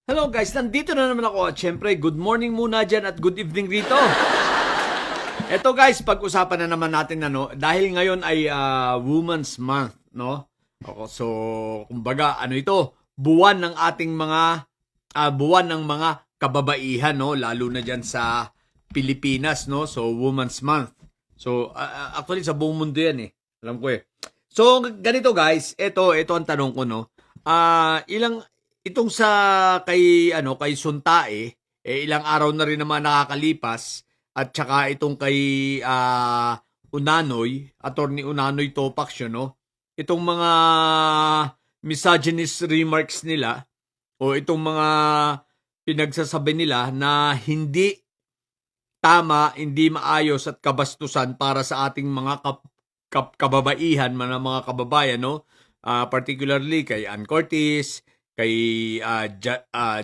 Hello guys, nandito na naman ako at syempre good morning muna dyan at good evening rito. Eto guys, pag-usapan na naman natin dahil ngayon ay Women's Month, no? So, kumbaga, ito? Buwan ng ating buwan ng mga kababaihan, no? Lalo na dyan sa Pilipinas, no? So, Women's Month. So, actually sa buong mundo yan Alam ko So, ganito guys, ito ang tanong ko, no? Itong sa kay Suntae, ilang araw na rin naman nakakalipas at saka itong kay Unanoy, Attorney Unanoy Topac yun, no? Itong mga misogynist remarks nila o itong mga pinagsasabi nila na hindi tama, hindi maayos at kabastusan para sa ating mga kababaihan, mga kababayan, no? Particularly kay Ann Curtis, kay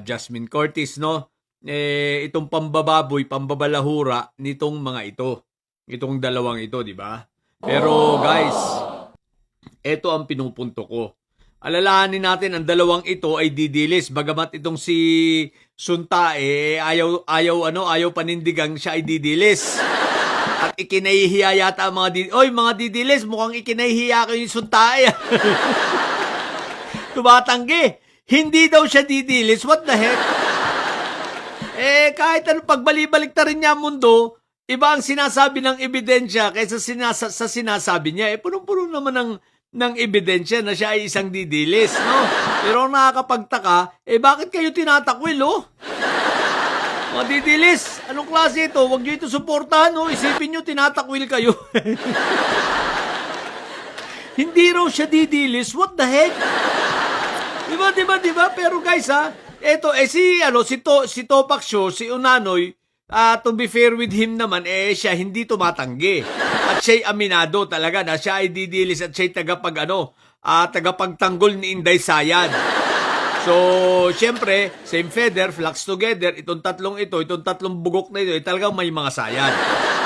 Jasmine Curtis, no? Itong pambababoy, pambabalahura nitong mga ito. Itong dalawang ito, di ba? Pero guys, ito ang pinupunto ko. Alalahanin natin ang dalawang ito ay didilis. Bagamat itong si Suntae ayaw panindigang siya ay didilis. At ikinahihiya yata ang mga didilis. Oy, mga didilis, mukhang ikinahihiya ko yung Suntae. Tumatanggi. Hindi daw siya didilis. What the heck? Kahit pagbalik-balik na rin niya ang mundo, iba ang sinasabi ng ebidensya kaysa sa sinasabi niya. Punong-puno naman ng ebidensya na siya ay isang didilis, no? Pero ang nakakapagtaka, bakit kayo tinatakwil, oh? Mga didilis, anong klase ito? Huwag niyo ito suportahan, no? Isipin niyo, tinatakwil kayo. Hindi raw siya didilis. What the heck? Diba? Pero guys, eto, si Topac Show, si Unanoy, to be fair with him naman, siya hindi tumatanggi. At siya'y aminado talaga na siya ay didilis at siya'y tagapagtanggol ni Inday Sayad. So, syempre, same feather, flocks together, itong tatlong bugok na ito, talagang may mga sayad.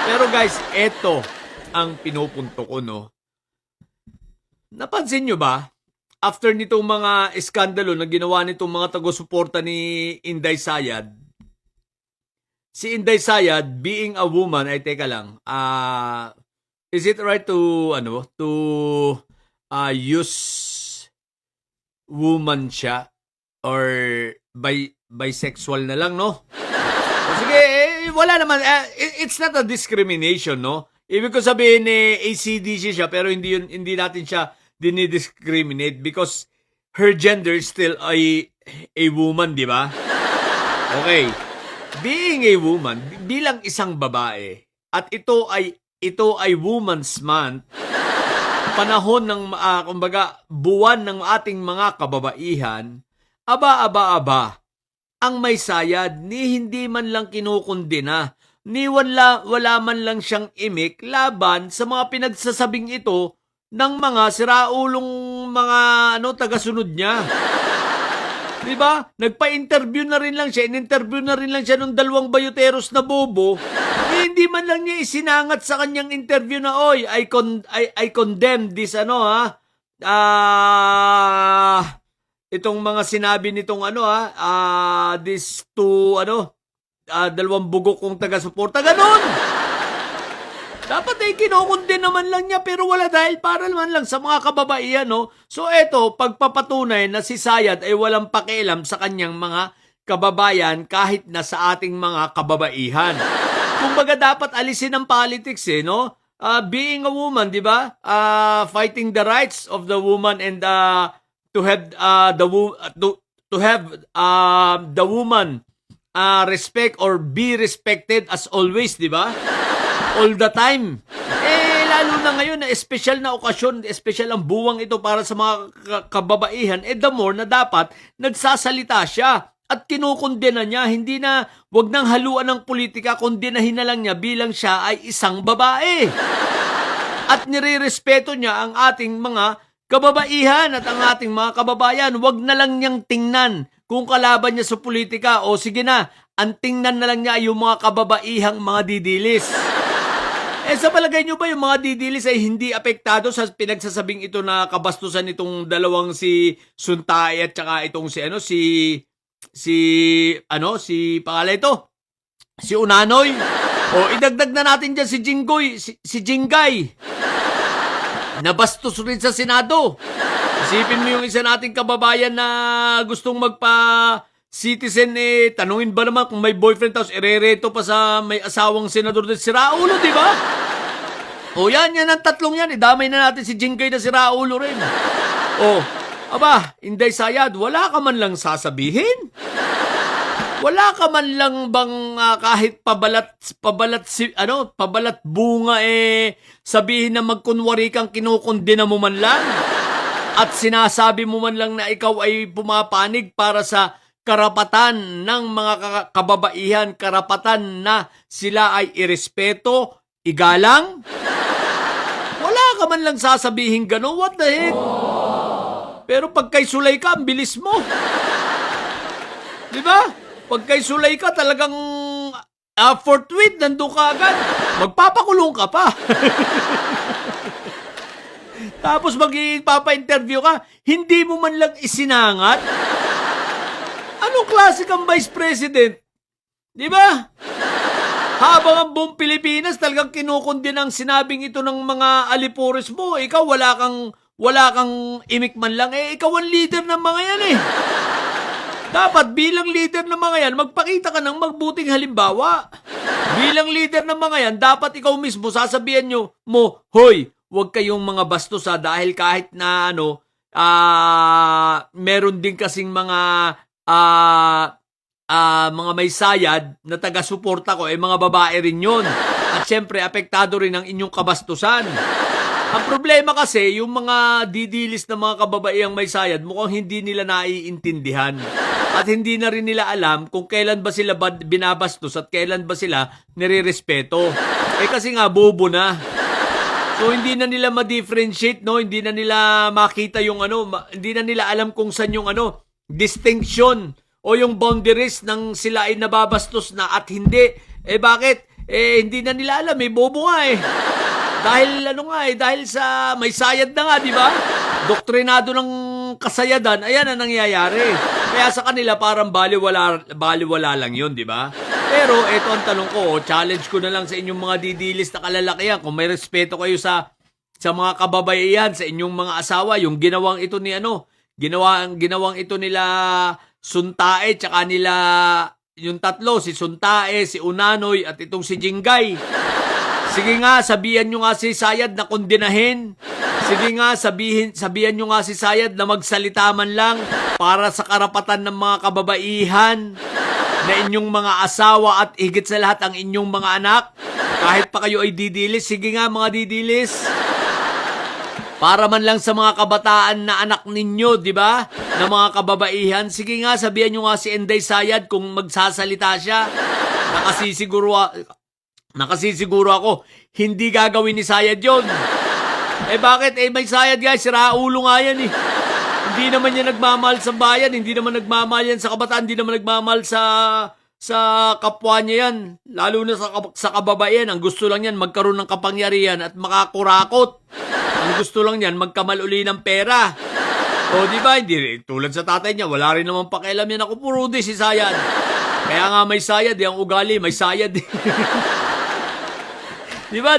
Pero guys, eto ang pinupunto ko, no? Napansin nyo ba? After nitong mga iskandalo na ginawa nitong mga tago-suporta ni Inday Sayad, si Inday Sayad, being a woman, teka lang, is it right to use woman siya or bisexual na lang, no? Sige, wala naman, it's not a discrimination, no? Ibig ko sabihin, ACDC siya, pero hindi natin siya dinidiscriminate because her gender is still a woman, di ba? Okay. Being a woman, bilang isang babae, at ito ay Women's Month, panahon ng, buwan ng ating mga kababaihan, aba, ang may sayad, ni hindi man lang kinukundina, ni wala man lang siyang imik laban sa mga pinagsasabing ito ng mga siraulong mga tagasunod niya. Diba? Nagpa-interview na rin lang siya, in-interview na rin lang siya ng dalawang bayoteros na bobo. Hindi man lang niya isinangat sa kanyang interview na, oy, I condemn this, itong mga sinabi nitong this two, dalawang bugok kong taga-suporta. Ganon! Dapat kinukundin naman lang niya pero wala dahil para naman lang sa mga kababaihan, no? So eto, pagpapatunay na si Sayad ay walang pakialam sa kanyang mga kababayan kahit na sa ating mga kababaihan. Kumbaga dapat alisin ang politics, no? Being a woman, di ba? Fighting the rights of the woman and to have the woman respect or be respected as always, di ba? All the time. Lalo na ngayon na espesyal na okasyon, espesyal ang buwang ito para sa mga kababaihan, the more na dapat nagsasalita siya at kinukundena niya, hindi na wag nang haluan ng politika, kundinahin na lang niya bilang siya ay isang babae. At nirerespeto niya ang ating mga kababaihan at ang ating mga kababayan. Wag na lang niyang tingnan kung kalaban niya sa politika o sige na, ang tingnan na lang niya ay yung mga kababaihang mga didilis. Sa palagay nyo ba yung mga didilis ay hindi apektado sa pinagsasabing ito na kabastusan itong dalawang si Suntae at saka itong si si pangalan ito, si Unanoy. O idagdag na natin dyan si Jinggoy, si Jingay. Nabastos rin sa Senado. Isipin mo yung isa nating kababayan na gustong magpa-citizen, tanungin ba naman kung may boyfriend tapos irereto pa sa may asawang senador din, si Raulo, di ba? O yan ang tatlong yan. Idamay na natin si Jingay na si Raulo rin. O, aba, Inday Sayad, wala ka man lang sasabihin? Wala ka man lang bang kahit pabalat bunga sabihin na magkunwari kang kinukundina mo man lang at sinasabi mo man lang na ikaw ay pumapanig para sa karapatan ng mga kababaihan, karapatan na sila ay irespeto, igalang? Wala ka man lang sasabihin gano'n, what the heck? Pero pag kay Sulay ka, ang bilis mo. Di ba? Pag kay Sulay ka, talagang forthwith, nandun ka agad. Magpapakulong ka pa. Tapos magpapa-interview ka, hindi mo man lang isinangat. Anong klase kang Vice President? Di ba? Habang ang buong Pilipinas talagang kinukundi ng sinabing ito ng mga alipores mo, ikaw wala kang imik man lang, ikaw ang leader ng mga yan Dapat bilang leader ng mga yan, magpakita ka ng magbuting halimbawa. Bilang leader ng mga yan, dapat ikaw mismo sasabihan mo, hoy, huwag kayong mga bastos dahil kahit na meron din kasing mga may sayad na taga-suporta ko, mga babae rin yun. At syempre, apektado rin ang inyong kabastusan. Ang problema kasi, yung mga didilis na mga kababaeng may sayad, mukhang hindi nila naiintindihan. At hindi na rin nila alam kung kailan ba sila binabastos at kailan ba sila nirerespeto. Kasi nga, bobo na. So, hindi na nila ma-differentiate, no? Hindi na nila makita yung hindi na nila alam kung saan yung distinction o yung boundaries ng sila ay nababastos na at hindi. Bakit? Hindi na nila alam, bobo nga Dahil dahil sa may sayad na nga, di ba? Doktrinado ng kasayadan, ayan ang nangyayari. Kaya sa kanila parang baliwala lang yun, di ba? Pero ito ang tanong ko, challenge ko na lang sa inyong mga didilis na kalalakihan, kung may respeto kayo sa mga kababaihan, sa inyong mga asawa, yung ginawang ito ginawang ito nila Suntae, tsaka nila yung tatlo, si Suntae, si Unanoy, at itong si Jingay. Sige nga, sabihan nyo nga si Sayad na kondinahin. Sige nga, sabihan nyo nga si Sayad na magsalita man lang para sa karapatan ng mga kababaihan na inyong mga asawa at higit sa lahat ang inyong mga anak. Kahit pa kayo ay didilis, sige nga mga didilis. Para man lang sa mga kabataan na anak ninyo, di ba? Na mga kababaihan, sige nga, sabihan nyo nga si Inday Sayad kung magsasalita siya. Nakasisiguro ako, hindi gagawin ni Sayad yun. Bakit? May Sayad guys, si Raulo nga yan Hindi naman yan nagmamahal sa bayan, hindi naman nagmamahal yan sa kabataan, hindi naman nagmamahal sa kapwa niya yan. Lalo na sa kababaihan, ang gusto lang yan magkaroon ng kapangyarihan at makakurakot. Ang gusto lang yan magkamal uli ng pera. O di ba? Hindi tulad sa tatay niya, wala rin naman pakialam yan. Ako puro di si Sayad. Kaya nga may Sayad, ang ugali, may Sayad. Di ba?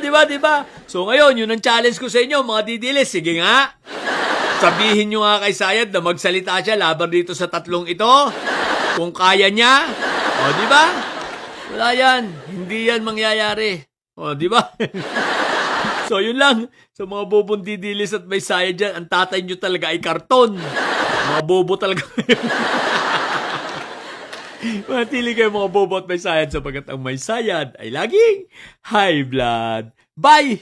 So ngayon, yun ang challenge ko sa inyo, mga didilis. Sige nga, sabihin nyo nga kay Sayad na magsalita siya laban dito sa tatlong ito. Kung kaya niya. O, di ba? Wala yan. Hindi yan mangyayari. O, di ba? So, yun lang. Sa mga bobong didilis at may Sayad dyan, ang tatay nyo talaga ay karton. Mga bobo talaga. Matili kayo mga bobo at may Sayad sapagkat ang may Sayad ay laging high blood. Bye!